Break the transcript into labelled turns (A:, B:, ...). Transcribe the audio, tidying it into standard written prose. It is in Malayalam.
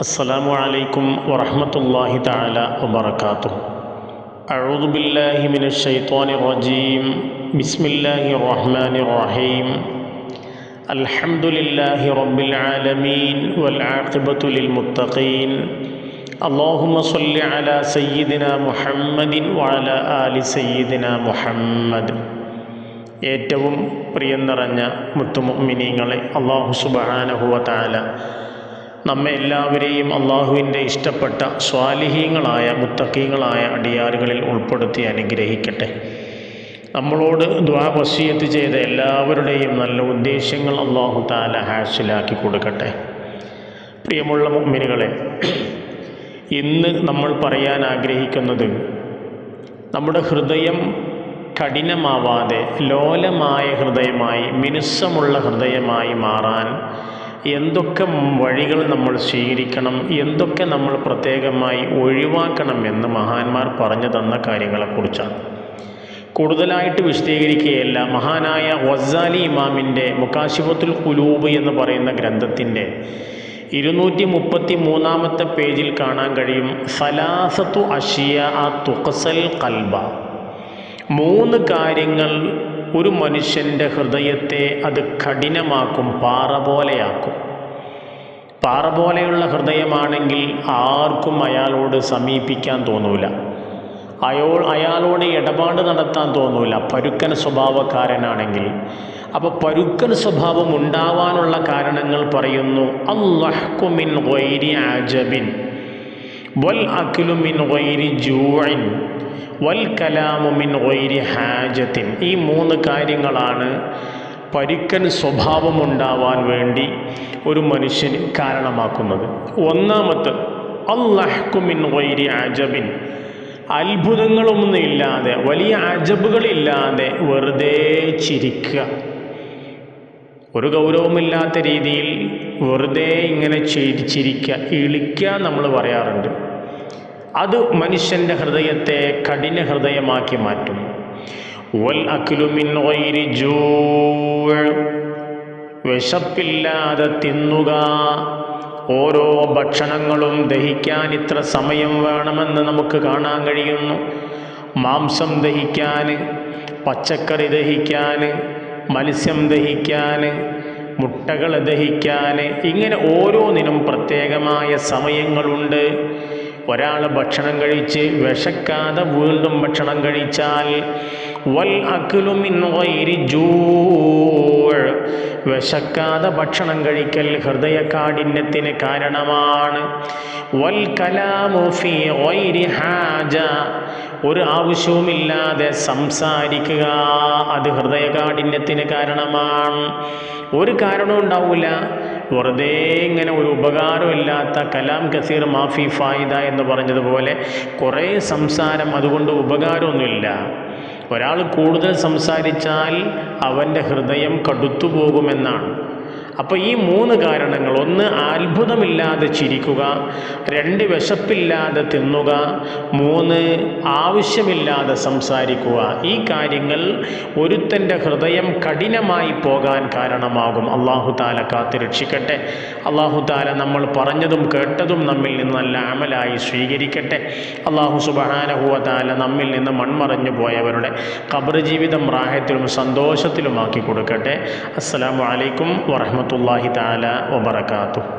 A: अस्सलामु अलैकुम वरहमतुल्लाहि ताला वबरकातुह। अऊज़ु बिल्लाहि मिनश शैतानिर रजीम। बिस्मिल्लाहिर रहमानिर रहीम। अल्हम्दुलिल्लाहि रब्बिल आलमीन वल आक़िबतु लिल मुत्तक़ीन। अल्लाहुम्मा सल्लि अला सय्यिदिना മുഹമ്മദിൻ വഅലാ ആലി സയ്യിദിനാ മുഹമ്മദ്। ഏറ്റവും പ്രിയം നിറഞ്ഞ മുത്തുമുഅ്മിനീങ്ങളെ, അല്ലാഹു സുബ്ഹാനഹു വ തആല നമ്മെ എല്ലാവരെയും അള്ളാഹുവിൻ്റെ ഇഷ്ടപ്പെട്ട സ്വാലിഹീങ്ങളായ മുത്തഖീങ്ങളായ അടിയാറുകളിൽ ഉൾപ്പെടുത്തി അനുഗ്രഹിക്കട്ടെ. നമ്മളോട് ദുആ വസിയത്ത് ചെയ്ത എല്ലാവരുടെയും നല്ല ഉദ്ദേശങ്ങൾ അള്ളാഹു തആല ഹാസിലാക്കി കൊടുക്കട്ടെ. പ്രിയമുള്ള മുഅ്മിനുകളെ, ഇന്ന് നമ്മൾ പറയാൻ ആഗ്രഹിക്കുന്നത് നമ്മുടെ ഹൃദയം കഠിനമാവാതെ ലോലമായ ഹൃദയമായി, മിനുസമുള്ള ഹൃദയമായി മാറാൻ എന്തൊക്കെ വഴികൾ നമ്മൾ സ്വീകരിക്കണം, എന്തൊക്കെ നമ്മൾ പ്രത്യേകമായി ഒഴിവാക്കണം എന്ന് മഹാന്മാർ പറഞ്ഞു തന്ന കാര്യങ്ങളെക്കുറിച്ചാണ്. കൂടുതലായിട്ട് വിശദീകരിക്കുകയല്ല. മഹാനായ ഗസാലി ഇമാമിൻ്റെ മുകാശിഫത്തുൽ ഖുലൂബ് എന്ന് പറയുന്ന ഗ്രന്ഥത്തിൻ്റെ 233 പേജിൽ കാണാൻ കഴിയും, സലാസത്തു അഷിയാ തുഖ്സൽ ഖൽബ. 3 കാര്യങ്ങൾ ഒരു മനുഷ്യൻ്റെ ഹൃദയത്തെ അത് കഠിനമാക്കും, പാറ പോലെയാക്കും. പാറ പോലെയുള്ള ഹൃദയമാണെങ്കിൽ ആർക്കും അയാളോട് സമീപിക്കാൻ തോന്നൂല, അയാളോട് ഇടപാട് നടത്താൻ തോന്നൂല. പരുക്കൻ സ്വഭാവക്കാരനാണെങ്കിൽ, അപ്പോൾ പരുക്കൻ സ്വഭാവം ഉണ്ടാവാനുള്ള കാരണങ്ങൾ പറയുന്നു. അൽളഹ്കു മിൻ ഗൈരി അജബിൻ വൽ അക്ലു മിൻ ഗൈരി ജൂഇൻ വൽ കലാമു മിൻ ഗൈരി ഹാജത്തിൻ. ഈ 3 കാര്യങ്ങളാണ് പരുക്കൻ സ്വഭാവമുണ്ടാവാൻ വേണ്ടി ഒരു മനുഷ്യന് കാരണമാക്കുന്നത്. ഒന്നാമത്തെ അൽളഹ്കു മിൻ ഗൈരി അജബിൻ, അത്ഭുതങ്ങളൊന്നും ഇല്ലാതെ, വലിയ അജബുകളില്ലാതെ വെറുതെ ചിരിക്കുക. ഒരു ഗൗരവമില്ലാത്ത രീതിയിൽ വെറുതെ ഇങ്ങനെ ചിരിക്കുക, ഇളിക്കുക നമ്മൾ പറയാറുണ്ട്. അത് മനുഷ്യൻ്റെ ഹൃദയത്തെ കഠിന ഹൃദയമാക്കി മാറ്റും. വൽ അക്ലു മിൻ ഗൈരി ജൂ', വിശപ്പില്ലാതെ തിന്നുക. ഓരോ ഭക്ഷണങ്ങളും ദഹിക്കാൻ ഇത്ര സമയം വേണമെന്ന് നമുക്ക് കാണാൻ കഴിയുന്നു. മാംസം ദഹിക്കാൻ, പച്ചക്കറി ദഹിക്കാൻ, മത്സ്യം ദഹിക്കാൻ, മുട്ടകൾ ദഹിക്കാൻ, ഇങ്ങനെ ഓരോന്നിനും പ്രത്യേകമായ സമയങ്ങളുണ്ട്. ഒരാൾ ഭക്ഷണം കഴിച്ച് വിശക്കാതെ വീണ്ടും ഭക്ഷണം കഴിച്ചാൽ വൽ അക്ലു മിൻ ഗൈരി ജൂ', വിശക്കാതെ ഭക്ഷണം കഴിക്കൽ ഹൃദയകാഠിന്യത്തിന് കാരണമാണ്. വൽ കലാമു ഫീ ഗൈരി ഹാജ, ഒരു ആവശ്യവുമില്ലാതെ സംസാരിക്കുക, അത് ഹൃദയകാഠിന്യത്തിന് കാരണമാണ്. ഒരു കാരണവും ഉണ്ടാവില്ല, വെറുതെ ഇങ്ങനെ ഒരു ഉപകാരമില്ലാത്ത കലാം കസീർ മാഫി ഫായിദ എന്ന് പറഞ്ഞതുപോലെ കുറേ സംസാരം, അതുകൊണ്ട് ഉപകാരമൊന്നുമില്ല. ഒരാൾ കൂടുതൽ സംസാരിച്ചാൽ അവൻ്റെ ഹൃദയം കടുത്തു പോകുമെന്നാണ്. അപ്പോൾ ഈ 3 കാരണങ്ങൾ: 1 അത്ഭുതമില്ലാതെ ചിരിക്കുക, 2 വിശപ്പില്ലാതെ തിന്നുക, 3 ആവശ്യമില്ലാതെ സംസാരിക്കുക. ഈ കാര്യങ്ങൾ ഒരുത്തൻ്റെ ഹൃദയം കഠിനമായി പോകാൻ കാരണമാകും. അല്ലാഹു തആല കാത്തുരക്ഷിക്കട്ടെ. അല്ലാഹു തആല നമ്മൾ പറഞ്ഞതും കേട്ടതും നമ്മിൽ നിന്ന് നല്ല അമലായി സ്വീകരിക്കട്ടെ. അല്ലാഹു സുബ്ഹാനഹു വ തആല നമ്മിൽ നിന്ന് മൺമറഞ്ഞു പോയവരുടെ ഖബർ ജീവിതം റാഹത്തിലും സന്തോഷത്തിലുമാക്കി കൊടുക്കട്ടെ. അസ്സലാമു അലൈക്കും വറഹ്മത്തുള്ളാഹി തആല വബറകാതുഹു.